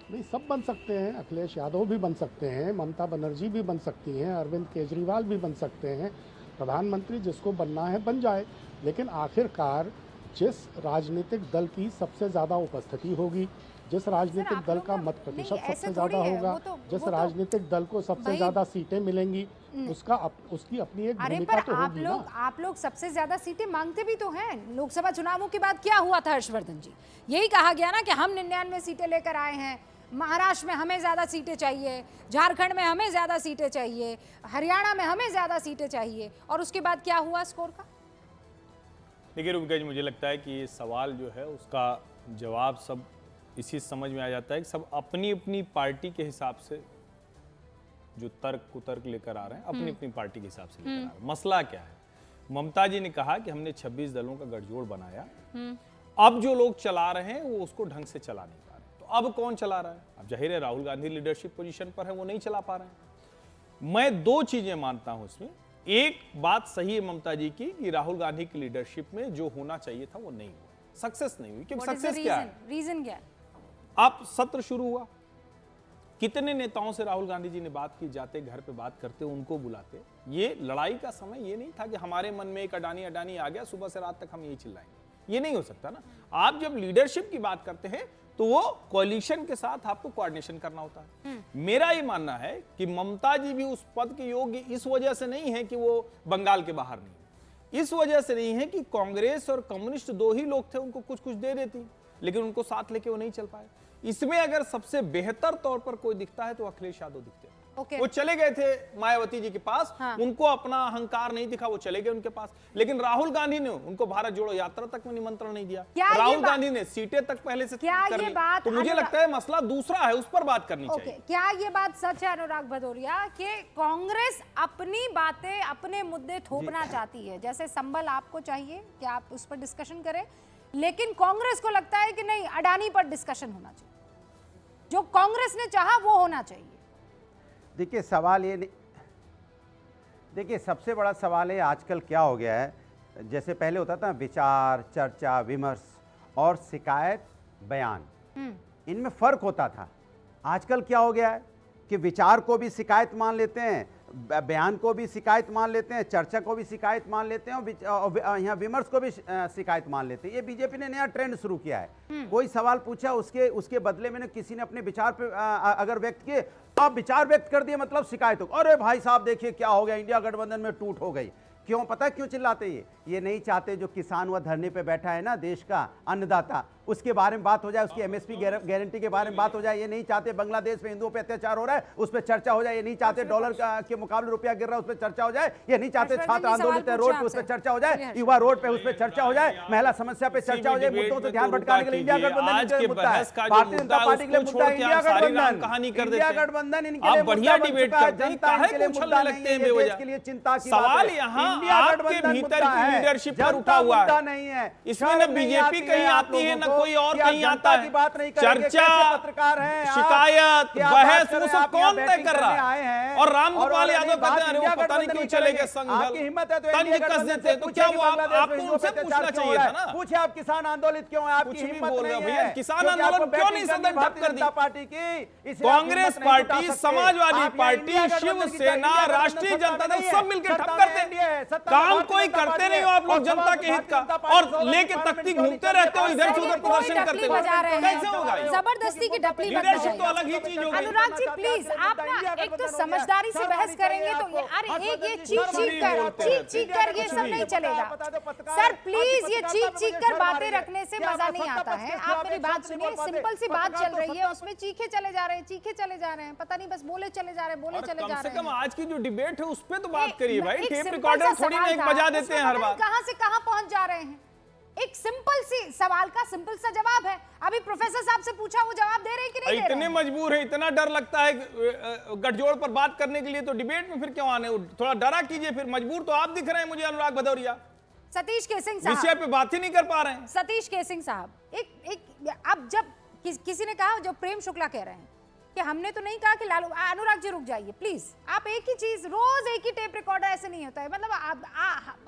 नहीं, सब बन सकते हैं, अखिलेश यादव भी बन सकते हैं, ममता बनर्जी भी बन सकती हैं, अरविंद केजरीवाल भी बन सकते हैं, प्रधानमंत्री जिसको बनना है बन जाए। लेकिन आखिरकार जिस राजनीतिक दल की सबसे ज़्यादा उपस्थिति होगी, जिस राजनीतिक दल का मत प्रतिशत सबसे ज़्यादा होगा, जिस राजनीतिक दल को सबसे ज़्यादा सीटें मिलेंगी, उसकी अपनी एक भूमिका तो होगी ना। आप लोग सबसे ज्यादा सीटें मांगते भी तो हैं। लोकसभा चुनावों के बाद क्या हुआ था हर्षवर्धन जी? यही कहा गया ना कि हम 99 सीटें लेकर आए हैं, महाराष्ट्र में हमें ज़्यादा सीटें चाहिए, झारखंड में हमें ज़्यादा सीटें चाहिए, हरियाणा में हमें ज़्यादा सीटें चाहिए, और उसके बाद क्या हुआ स्कोर का? देखिए रूबिका जी, मुझे लगता है कि ये सवाल जो है उसका जवाब सब इसी समझ में आ जाता है कि सब अपनी अपनी पार्टी के हिसाब से जो तर्क कुतर्क लेकर आ रहे हैं, अपनी अपनी पार्टी के हिसाब से लेकर आ रहे हैं। मसला क्या है? ममता जी ने कहा कि हमने 26 दलों का गठजोड़ बनाया, अब जो लोग चला रहे हैं वो उसको ढंग से चला नहीं पा रहे। तो अब कौन चला रहा है? अब जाहिर है राहुल गांधी लीडरशिप पोजीशन पर है, वो नहीं चला पा रहे हैं। मैं 2 चीजें मानता हूं इसमें। एक बात सही है ममता जी की कि राहुल गांधी की लीडरशिप में जो होना चाहिए था वो नहीं हुआ, सक्सेस नहीं हुई। क्योंकि सक्सेस क्या है? रीजन क्या है? आप सत्र शुरू हुआ, कितने नेताओं से राहुल गांधी जी ने बात की, जाते घर पे बात करते, उनको बुलाते। ये लड़ाई का समय ये नहीं था कि हमारे मन में एक अडानी आ गया, सुबह से रात तक हम यही चिल्लाएंगे, ये नहीं हो सकता ना। आप जब लीडरशिप की बात करते हैं तो वो कोalition के साथ आपको कोऑर्डिनेशन करना होता है। मेरा ये मानना है कि ममता जी भी उस पद के योग्य इस वजह से नहीं है कि वो बंगाल के बाहर नहीं, इस वजह से नहीं है कि कांग्रेस और कम्युनिस्ट दो ही लोग थे, उनको कुछ कुछ दे देती, लेकिन उनको साथ लेके वो नहीं चल पाए। इसमें अगर सबसे बेहतर तौर पर कोई दिखता है तो अखिलेश यादव दिखते हैं। वो चले गए थे मायावती जी के पास, उनको अपना अहंकार नहीं दिखा, वो चले गए उनके पास। लेकिन राहुल गांधी ने उनको भारत जोड़ो यात्रा तक में निमंत्रण नहीं दिया। राहुल गांधी ने सीटें तक पहले से कर ली। तो मुझे लगता है मसला दूसरा है, उस पर बात करनी चाहिए। क्या ये बात सच है अनुराग भदौरिया कि कांग्रेस अपनी बातें अपने मुद्दे थोपना चाहती है? जैसे संबल आपको चाहिए कि आप उस पर डिस्कशन करें, लेकिन कांग्रेस को लगता है कि नहीं, अडानी पर डिस्कशन होना चाहिए, जो कांग्रेस ने चाहा वो होना चाहिए। देखिए सवाल ये नहीं, देखिए सबसे बड़ा सवाल है आजकल क्या हो गया है, जैसे पहले होता था विचार, चर्चा, विमर्श और शिकायत, बयान, इनमें फर्क होता था। आजकल क्या हो गया है कि विचार को भी शिकायत मान लेते हैं, बयान को भी शिकायत मान लेते हैं, चर्चा को भी शिकायत मान लेते हैं और यहाँ विमर्श को भी शिकायत मान लेते हैं। ये बीजेपी ने नया ट्रेंड शुरू किया है। कोई सवाल पूछा, उसके बदले में किसी ने अपने विचार पे अगर व्यक्त किए, आप विचार व्यक्त कर दिए मतलब शिकायत हो, अरे भाई साहब देखिए क्या हो गया, इंडिया गठबंधन में टूट हो गई। क्यों? पता है क्यों चिल्लाते? ये नहीं चाहते जो किसान वह धरने पे बैठा है ना, देश का अन्नदाता, उसके बारे में बात हो जाए, उसकी एमएसपी गारंटी के बारे में बात हो जाए। ये नहीं चाहते बांग्लादेश में हिंदुओं पे अत्याचार हो रहा है, उस पर चर्चा हो जाए। ये नहीं चाहते डॉलर के मुकाबले रुपया गिर रहा है, उस पर चर्चा हो जाए। ये नहीं चाहते छात्र आंदोलित है रोड पे, उस पर चर्चा हो जाए। युवा रोड पे, उस पर चर्चा हो जाए। महिला समस्या पे चर्चा हो जाए। मुद्दों से ध्यान भटकाने के लिए इंडिया गठबंधन के मुद्दा है, भारतीय जनता पार्टी के लिए मुद्दा है इंडिया गठबंधन। इंडिया गठबंधन इनके लिए बढ़िया डिबेट करते हैं, जनता के लिए मुद्दा नहीं है, देश के लिए चिंता की सवाल यहाँ आपके भीतर की लीडरशिप पर उठा हुआ है, नहीं है। इसमें न बीजेपी कहीं आती है, न कोई और कहीं आता है। बात नहीं चर्चा, पत्रकार है, शिकायत, बहस, वो सब कौन तय कर रहा है? और रामगोपाल यादव कहते हैं अरे वो पता नहीं क्यों चले गए संघ, तंज कस देते हैं। तो क्या वो आपको उनसे पूछना चाहिए था ना? पूछे आप किसान आंदोलित क्यों है? आपकी हिम्मत बोल रहे नहीं भैया, है। किसान आंदोलन क्यों नहीं सदन ढक कर दी? पार्टी की कांग्रेस पार्टी, समाजवादी पार्टी, शिवसेना, राष्ट्रीय जनता दल सब मिलकर ठप करते हैं। काम कोई करते नहीं हो आप लोग जनता के हित का, और लेके तख्ती घूमते रहते हो, इधर से उधर प्रदर्शन करते हो। कैसे होगा? जबरदस्ती की डपली लीडरशिप तो अलग ही चीज होगी। अनुराग जी प्लीज, आप ना एक तो समझदारी से बहस करेंगे तो अरे ये चीख कर ये सब नहीं चलेगा। सर प्लीज, ये चीख कर बातें रखने से मजा नहीं आता है। आप मेरी बात सुनिए, सिंपल सी बात चल रही है, उसमें चीखे चले जा रहे हैं, पता नहीं बस बोले चले जा रहे हैं। कम से कम आज की जो डिबेट है उस पे तो बात करिए भाई। टेप रिकॉर्डर थोड़ी ना एक बजा देते हैं हर बार। कहां से कहां पहुंच जा रहे हैं? एक सिंपल सी सवाल का सिंपल सा जवाब है। अभी प्रोफेसर साहब से पूछा, वो जवाब दे रहे हैं कि नहीं दे रहे? इतने मजबूर है, इतना डर लगता है गठजोड़ पर बात करने के लिए, तो डिबेट में फिर क्यों आने? थोड़ा डरा कीजिए फिर। मजबूर तो आप दिख रहे हैं मुझे, अनुराग भदौरिया। सतीश केसिंग साहब विषय पे बात ही नहीं कर पा रहे हैं। सतीश केसिंग साहब, एक अब जब किसी ने कहा, जो प्रेम शुक्ला कह रहे हैं कि हमने तो नहीं कहा कि लालू, अनुराग जी रुक जाइए प्लीज। आप एक ही चीज, रोज एक ही टेप रिकॉर्डर, ऐसे नहीं होता है। मतलब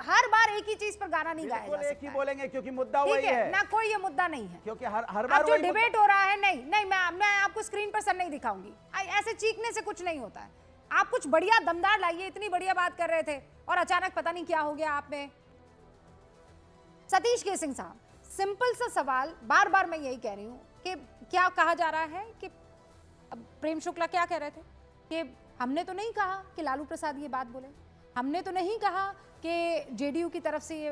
हर बार एक ही चीज पर गाना नहीं गाया जा सकता। एक ही बोलेंगे क्योंकि मुद्दा वही है ना, कोई ये मुद्दा नहीं है। क्योंकि हर बार जो डिबेट हो रहा है, नहीं मैं आपको स्क्रीन पर सर नहीं दिखाऊंगी। ऐसे चीखने से कुछ नहीं होता है। आप कुछ बढ़िया दमदार लाइए। इतनी बढ़िया बात कर रहे थे और अचानक पता नहीं क्या हो गया आप में। सतीश केसिंग साहब, सिंपल सा सवाल, बार बार मैं यही कह रही हूँ कि क्या कहा जा रहा है कि अब प्रेम शुक्ला क्या कह रहे थे कि हमने तो नहीं कहा कि लालू प्रसाद ये बात बोले, हमने तो नहीं कहा कि जेडीयू की तरफ से ये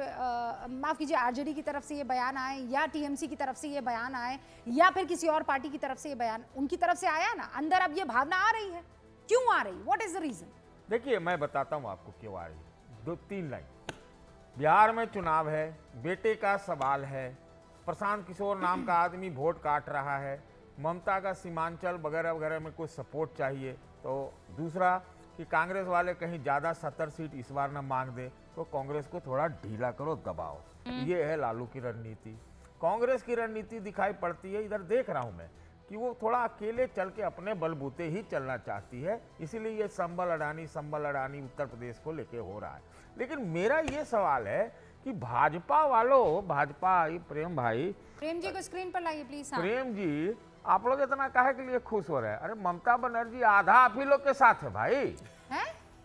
माफ कीजिए आरजेडी की तरफ से ये बयान आए, या टीएमसी की तरफ से ये बयान आए, या फिर किसी और पार्टी की तरफ से ये बयान उनकी तरफ से आया ना। अंदर अब ये भावना आ रही है, क्यों आ रही? What is the reason? देखिए मैं बताता हूँ आपको क्यों आ रही है। 2-3 लाइन। बिहार में चुनाव है, बेटे का सवाल है, प्रशांत किशोर नाम का आदमी वोट काट रहा है, ममता का सीमांचल वगैरह वगैरह में कोई सपोर्ट चाहिए, तो दूसरा कि कांग्रेस वाले कहीं ज़्यादा 70 सीट इस बार ना मांग दे, तो कांग्रेस को थोड़ा ढीला करो, दबाओ। ये है लालू की रणनीति। कांग्रेस की रणनीति दिखाई पड़ती है, इधर देख रहा हूँ मैं कि वो थोड़ा अकेले चल के अपने बलबूते ही चलना चाहती है, इसीलिए ये संबल अडानी उत्तर प्रदेश को लेके हो रहा है। लेकिन मेरा ये सवाल है कि भाजपा वालों, भाजपा प्रेम जी को स्क्रीन पर लाइए प्लीज। प्रेम जी, आप लोग इतना काहे के लिए खुश हो रहे हैं? अरे ममता बनर्जी आधा आप ही लोग के साथ है भाई,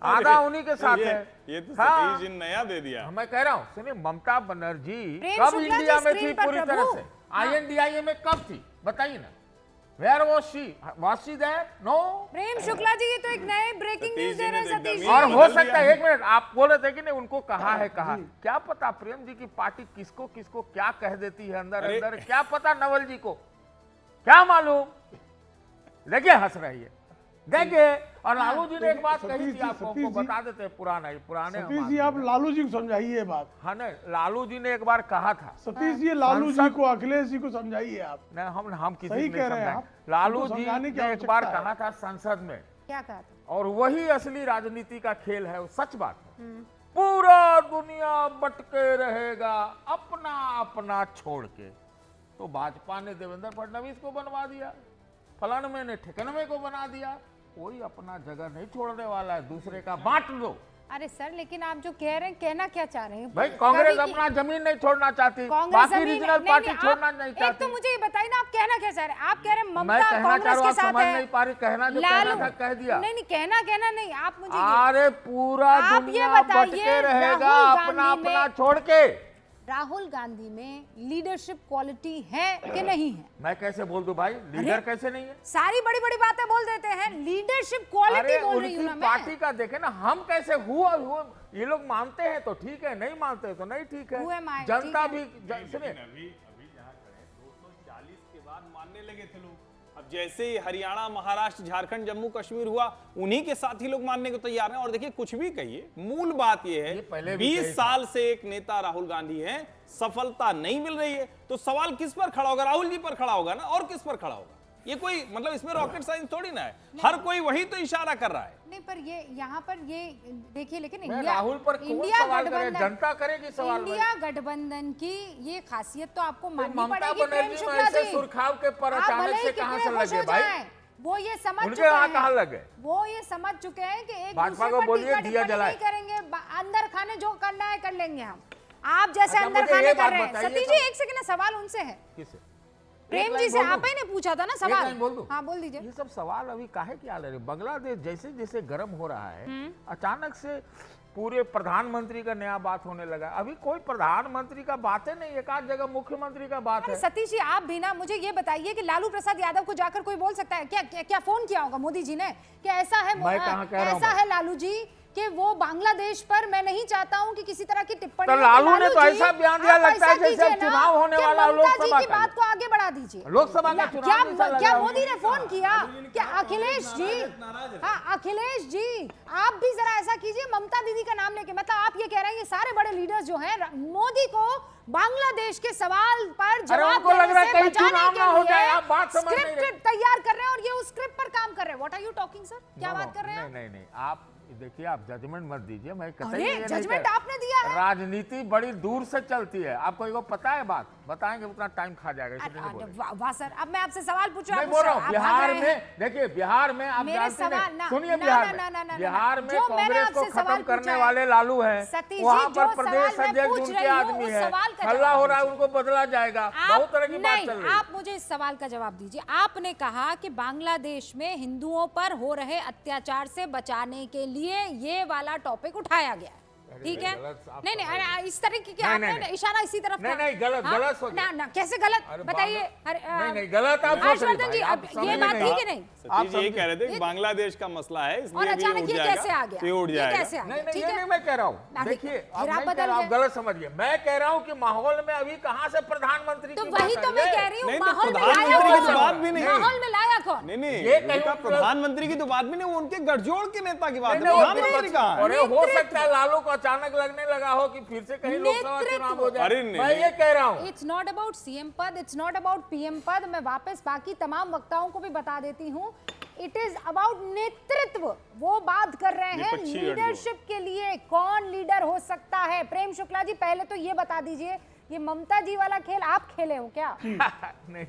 आधा उन्हीं के साथ है। ये तो सतीश जी ने नया दे दिया। मैं कह रहा हूँ, सुनिए, ममता बनर्जी कब इंडिया में थी पूरी तरह से? INDIA में कब थी? बताइए ना, where was she there? No. Prem Shukla ji, ये तो एक नए ब्रेकिंग न्यूज दे रहे हैं सतीश जी। और हो सकता है, एक मिनट, आप बोल रहे थे कि नहीं उनको कहा है, कहा, क्या पता प्रेम जी की पार्टी किसको किसको क्या कह देती है अंदर अंदर, क्या पता नवल जी को, क्या मालूम। देखिए हंस रही है, देखिए। और लालू जी ने एक बात कही थी, आपको बता देते हैं, पुराने सतीश जी, आप लालू जी को समझाइए ये बात। हाँ ना, लालू जी ने एक बार कहा था। सतीश जी, लालू जी को, अखिलेश जी को समझाइए आप। नहीं, हम किसी सही को कह नहीं रहे हैं आप। समझाएंगे। लालू जी ने एक बार कहा था संसद में, क्या कहा था? और वही असली राजनीति का खेल है, वो सच बात है। पूरा दुनिया बटके रहेगा अपना अपना छोड़ के। तो भाजपा ने देवेंद्र फडणवीस को बनवा दिया, फलानवे ने ठिकनवे को बना दिया। कोई अपना जगह नहीं छोड़ने वाला है, दूसरे का बांट दो। अरे सर, लेकिन आप जो कह रहे हैं, कहना क्या चाह रहे हैं? भाई कांग्रेस अपना जमीन नहीं छोड़ना चाहती, बाकी रीजनल पार्टी छोड़ना नहीं चाहती। एक तो मुझे ये बताइए ना, आप कहना क्या चाह रहे हैं? आप कह रहे हैं मैं ममता कहना चाह कांग्रेस रहा के हूं, साथ समझ है, नहीं पा रही, कहना जो कहना था कह दिया। नहीं, कहना नहीं, आप मुझे अरे पूरा दुनिया बटके रहेगा अपना अपना छोड़ के। राहुल गांधी में लीडरशिप क्वालिटी है कि नहीं है? मैं कैसे बोल दूं भाई, लीडर कैसे नहीं है? सारी बड़ी बड़ी बातें बोल देते हैं, लीडरशिप क्वालिटी बोल रही हूं ना मैं। पार्टी का देखे ना, हम कैसे हुआ ये लोग मानते हैं तो ठीक है, नहीं मानते हैं तो नहीं ठीक है। जनता भी सुनिए, अभी जहाँ खड़े 240 के बाद मानने लगे थे लोग। अब जैसे ही हरियाणा, महाराष्ट्र, झारखंड, जम्मू कश्मीर हुआ, उन्हीं के साथ ही लोग मानने को तैयार हैं। और देखिए, कुछ भी कहिए, मूल बात यह है 20 साल से एक नेता राहुल गांधी हैं, सफलता नहीं मिल रही है, तो सवाल किस पर खड़ा होगा? राहुल जी पर खड़ा होगा ना, और किस पर खड़ा होगा? ये कोई मतलब इसमें रॉकेट साइंस थोड़ी ना है, हर कोई वही तो इशारा कर रहा है। नहीं, पर ये यहाँ पर ये देखिए, लेकिन इंडिया राहुल पर इंडिया गठबंधन, जनता करेगी सवाल। इंडिया गठबंधन की ये खासियत तो आपको माननी पड़ेगी। प्रेम शुक्ला जी, सुरखाव के पर अचानक से कहां से लगे भाई? वो ये समझ उनके चुके हैं, कहां लगे? वो ये समझ चुके हैं कि एक भाजपा दूसरे को बोलिए दिया जलाए, नहीं करेंगे, अंदर खाने जो करना है कर लेंगे हम। आप जैसे अंदर खाने कर रहे हैं। सतीश जी, एक सेकंड, सवाल उनसे है। किसे? प्रेम जी से आप ही ने पूछा था ना सवाल। हाँ, बोल दीजिए। ये सब सवाल अभी काहे की आ रहे? बांग्लादेश जैसे जैसे गर्म हो रहा है, अचानक से पूरे प्रधानमंत्री का नया बात होने लगा। अभी कोई प्रधानमंत्री का बात है नहीं, एक आध जगह मुख्यमंत्री का बात है। सतीश जी, आप भी ना मुझे ये बताइए कि लालू प्रसाद यादव को जाकर कोई बोल सकता है क्या? क्या फोन किया होगा मोदी जी ने कि ऐसा है, ऐसा है लालू जी कि वो बांग्लादेश पर मैं नहीं चाहता हूं कि किसी तरह की टिप्पणी। तो लालू ने तो ऐसा बयान दिया, लगता है जैसे चुनाव होने वाला लोकसभा की बात को आगे बढ़ा दीजिए। लोकसभा का चुनाव क्या मोदी ने फोन किया? क्या अखिलेश जी, हाँ अखिलेश जी, आप भी जरा ऐसा कीजिए, ममता दीदी का नाम लेके। मतलब आप ये कह रहे हैं ये सारे बड़े लीडर्स जो हैं मोदी को बांग्लादेश के सवाल पर जवाब देने से बचाने के लिए स्क्रिप्ट तैयार कर रहे हैं और ये उस स्क्रिप्ट पर काम कर रहे हैं। What are you talking sir? क्या बात कर रहे हैं? नहीं, आप देखिए, आप जजमेंट मत दीजिए। मैं जजमेंट आपने दिया है। राजनीति बड़ी दूर से चलती है, आपको को पता है बात, बताएंगे उतना टाइम खा जाएगा। वाह सर, अब मैं आपसे सवाल पूछूं। मैं बोल रहा हूँ बिहार में, देखिए बिहार में आप जानते हैं, सुनिए बिहार में कांग्रेस को खत्म करने वाले लालू हैं, वहाँ पर प्रदेश अध्यक्ष उनके आदमी है, हल्ला हो रहा है, उनको बदला जाएगा, बहुत तरह की बात चल रही है। आप मुझे इस सवाल का जवाब दीजिए। आपने कहा कि बांग्लादेश में हिंदुओं पर हो रहे अत्याचार से बचाने के लिए ये वाला टॉपिक उठाया गया, ठीक है? नहीं, इस तरह की आपने इशारा इसी तरफ। नहीं, गलत ना, कैसे गलत बताइए? नहीं, गलत आप हर्षवर्धन जी, ये बात थी कि नहीं? आप यही कह रहे थे कि बांग्लादेश का मसला है, इसलिए और अचानक ये कैसे आ गया? ये उठ जाएगा। नहीं, मैं कह रहा हूँ, देखिए आप गलत समझिए। मैं कह रहा हूँ कि माहौल में अभी कहाँ से प्रधानमंत्री, तो वही तो मैं कह रही हूँ, माहौल में लाया कौन? नहीं, प्रधानमंत्री की तो बात भी नहीं, वो उनके गठजोड़ के नेता की बात है। प्रधानमंत्री कहाँ है? और हो सकता है लालू को अचानक लगने लगा हो कि फिर से कहीं लोकसभा चुनाव हो जाए। मैं ये कह रहा हूँ, इट्स नॉट अबाउट सीएम पद, इट्स नॉट अबाउट पीएम पद। मैं वापस बाकी तमाम वक्ताओं को भी बता देती हूँ, इट इज अबाउट नेतृत्व। वो बात कर रहे हैं लीडरशिप के लिए कौन लीडर हो सकता है। प्रेम शुक्ला जी, पहले तो ये बता दीजिए, ये ममता जी वाला खेल आप खेले हो क्या? नहीं।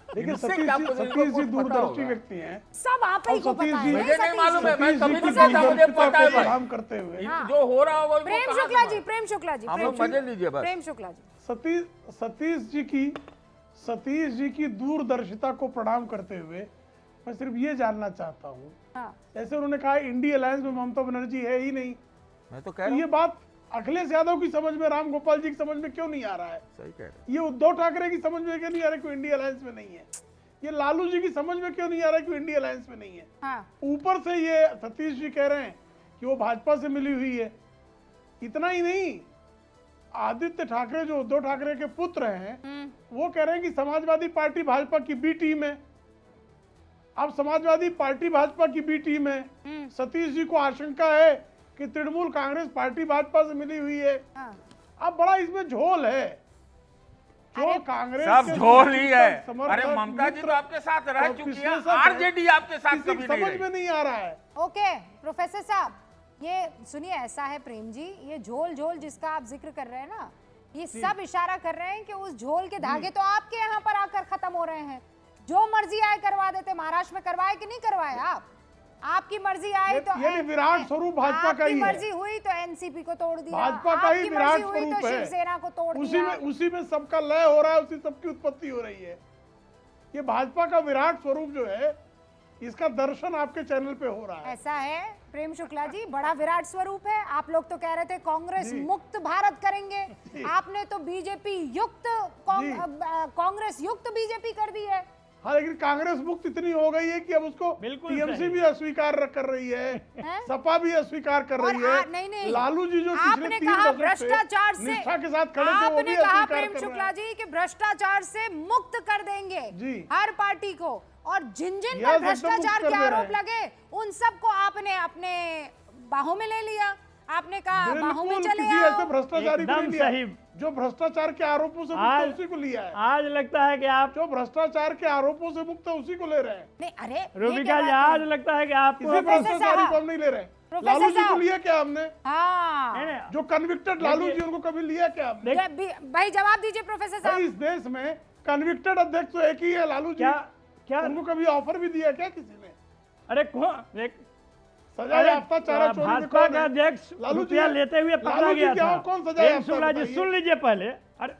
देखिए सतीश जी दूरदर्शी व्यक्ति हैं, सब आप ही को पता है। मुझे नहीं मालूम है, मैं कभी नहीं कहता, मुझे पता है काम करते हुए जो हो रहा होगा। प्रेम शुक्ला जी, प्रेम शुक्ला जी, हम लोग मजे लीजिए बस। प्रेम शुक्ला जी, सतीश जी की दूरदर्शिता को प्रणाम करते हुए मैं सिर्फ ये जानना चाहता हूँ, जैसे उन्होंने कहा इंडिया अलायंस में ममता बनर्जी है ही नहीं, मैं तो कह रहा हूँ ये बात अखिलेश यादव की समझ में, राम गोपाल जी की समझ में क्यों नहीं आ रहा है? सही कह रहे ये उद्धव ठाकरे की समझ में क्यों नहीं आ रहा है कि इंडिया अलायंस में नहीं है? ये लालू जी की समझ में क्यों नहीं आ रहा है कि इंडिया अलायंस में नहीं है? ऊपर से ये सतीश जी कह रहे हैं कि वो भाजपा से मिली हुई है। इतना ही नहीं, आदित्य ठाकरे जो उद्धव ठाकरे के पुत्र हैं, वो कह रहे हैं कि समाजवादी पार्टी भाजपा की बी टीम है। अब समाजवादी पार्टी भाजपा की बी टीम है। सतीश जी को आशंका है कि तृणमूल कांग्रेस पार्टी भाजपा से मिली हुई है। अब बड़ा इसमें झोल है। जो कांग्रेस सब झोल ही है। समर्थक अरे ममता जी तो आपके साथ रह और चुकी किसके है, साथ है? आरजेडी आपके साथ किसी कभी समझ नहीं में रही। नहीं आ रहा है। ओके प्रोफेसर साहब, ये सुनिए, ऐसा है प्रेम जी, ये झोल झोल जिसका आप जिक्र कर रहे हैं ना, ये सब इशारा कर रहे हैं कि उस झोल के धागे तो आपके यहाँ पर आकर खत्म हो रहे हैं। जो मर्जी आए करवा देते। महाराष्ट्र में करवाए कि नहीं करवाए? आपकी मर्जी आई तो ये विराट स्वरूप भाजपा का ही है। मर्जी हुई तो एनसीपी को तोड़ दिया, भाजपा का ही आपकी विराट मर्जी हुई स्वरूप तो है। शिवसेना को तोड़ दिया। उसी में सबका लय हो रहा है, उसी सबकी उत्पत्ति हो रही है। ये भाजपा का विराट स्वरूप जो है, इसका दर्शन आपके चैनल पे हो रहा है। ऐसा है प्रेम शुक्ला जी, बड़ा विराट स्वरूप है। आप लोग तो कह रहे थे कांग्रेस मुक्त भारत करेंगे, आपने तो बीजेपी युक्त कांग्रेस युक्त बीजेपी कर दी है। हाँ, लेकिन कांग्रेस मुक्त इतनी हो गई है कि अब उसको टीएमसी भी अस्वीकार कर रही है, सपा भी अस्वीकार कर रही है। नहीं, लालू जी जो आपने कहा भ्रष्टाचार से, निष्ठा के साथ खड़े थे, वो आपने भी कहा अस्वीकार प्रेम कर रहे शुक्ला हैं। जी कि भ्रष्टाचार से मुक्त कर देंगे हर पार्टी को, और जिन जिन पर एकदम भ्रष्टाचार मुक्त के कर दे आरोप रहे लगे उन सबको आपने अपने बाहों में ले लिया। आपने कहा बाहों में चले किसी आओ। ऐसे भ्रष्टाचारी को नहीं एकदम लिया जो भ्रष्टाचार के आरोपों से मुक्त है, उसी को लिया है। आज लगता है कि आप जो भ्रष्टाचार के आरोपों से मुक्त है, उसी को ले रहे हैं। नहीं, अरे रूबिका जी, आज लगता है कि आप किसी भ्रष्टाचारी को हम नहीं ले रहे। लालू जी को लिया क्या हमने? हाँ, जो कन्विक्टेड लालू जी, उनको कभी लिया क्या हमने? भाई जवाब दीजिए प्रोफेसर साहब। इस देश में कन्विक्टेड अध्यक्ष तो एक ही है, लालू जी। क्या उनको कभी ऑफर भी दिया क्या किसी ने? अरे कौन सजा याफ्ता चारा चोरी में भाजपा कौन का है? अध्यक्ष लालू जी रुपया लेते हुए पकड़ा लालू जी गया क्या था। हो? कौन सजा प्रेम याफ्ता शुक्ला जी बताइए? सुन लीजिए पहले। अरे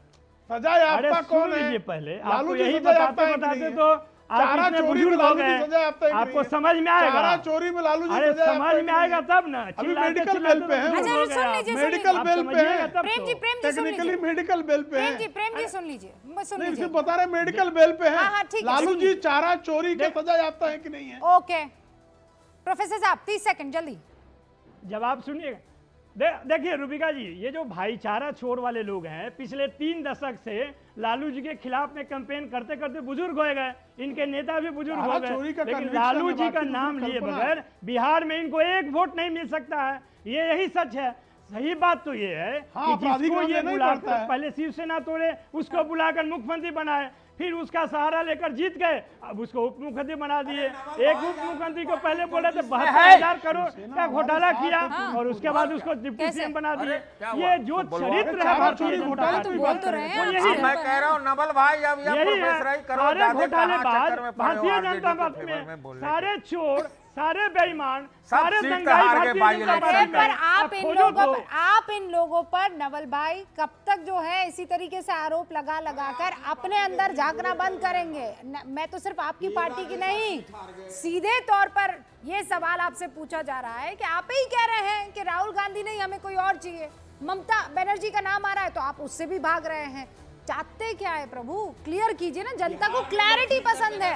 सजा याफ्ता कौन सुन है? लीजिए पहले। लालू आपको जी यही सजा याफ्ता है कि बताते नहीं है? तो आप चारा इतने चोरी में बुजुर्ग हो लालू जी गए, सजा याफ्ता है कि आपको नहीं है? समझ में आएगा। चारा चोरी में लालू जी अरे सजा याफ्ता समझ है में कि आएगा नहीं? तब ना। अभी मेडिकल बेल पे है। अच्छा, सुन लीजिए, मेडिकल बेल पे है। Prem ji technically medical bell पे है। प्रेम जी सुन लीजिए, सुन नहीं, लीजिए। सिर्फ बता रहे मेडिकल बेल पे हाँ, है। ठीक है, लालू सुन जी चारा चोरी के सजा याफ्ता है कि नहीं है? ओके प्रोफेसर साहब 30 सेकंड जल्दी जवाब सुनिएगा। देखिए रूबिका जी, ये जो भाईचारा छोड़ वाले लोग हैं, पिछले 3 दशक से लालू जी के खिलाफ में कैंपेन करते करते बुजुर्ग हो गए। इनके नेता भी बुजुर्ग हो चोरी का गए, लेकिन conviction लालू है, जी का बाकी नाम तो लिए कल्पना बगैर बिहार में इनको एक वोट नहीं मिल सकता है। यही सच है। सही बात तो ये है हाँ, कि जिसको ये नहीं बुलाकर पड़ता है। पहले शिवसेना तोड़े, उसको बुलाकर मुख्यमंत्री बनाए, फिर उसका सहारा लेकर जीत गए, अब उसको उप मुख्यमंत्री बना दिए। एक उप मुख्यमंत्री को पहले बोले थे 72,000 करोड़ का घोटाला किया, और उसके बाद उसको डिप्टी सीएम बना दिए। ये जो चरित्र है भारतीय जनता पार्टी, मैं कह रहा हूँ नवल भाई, अब यह प्रोफेसराई करो, सारे ज्यादा घोटाले कहाँ चक्कर में बाद पड़े हो, भारतीय आरजेडी जनता के पार्टी फेवर में में बोलने सारे चोर, सारे बेईमान, सब सारे सीट दंगाई हार गए भारतीय बाई जनता इलेक्शन पार्टी में। पर में। आप इन लोगों पर नवल भाई कब तक जो है इसी तरीके से आरोप लगा कर अपने अंदर झांकना बंद करेंगे? मैं तो सिर्फ आपकी पार्टी की नहीं, सीधे तौर पर ये सवाल आपसे पूछा जा रहा है कि आप ही कह रहे हैं कि राहुल गांधी नहीं, हमें कोई और चाहिए। ममता बनर्जी का नाम आ रहा है तो आप उससे भी भाग रहे हैं। चाहते क्या है प्रभु? क्लियर कीजिए ना, जनता को क्लैरिटी पसंद है।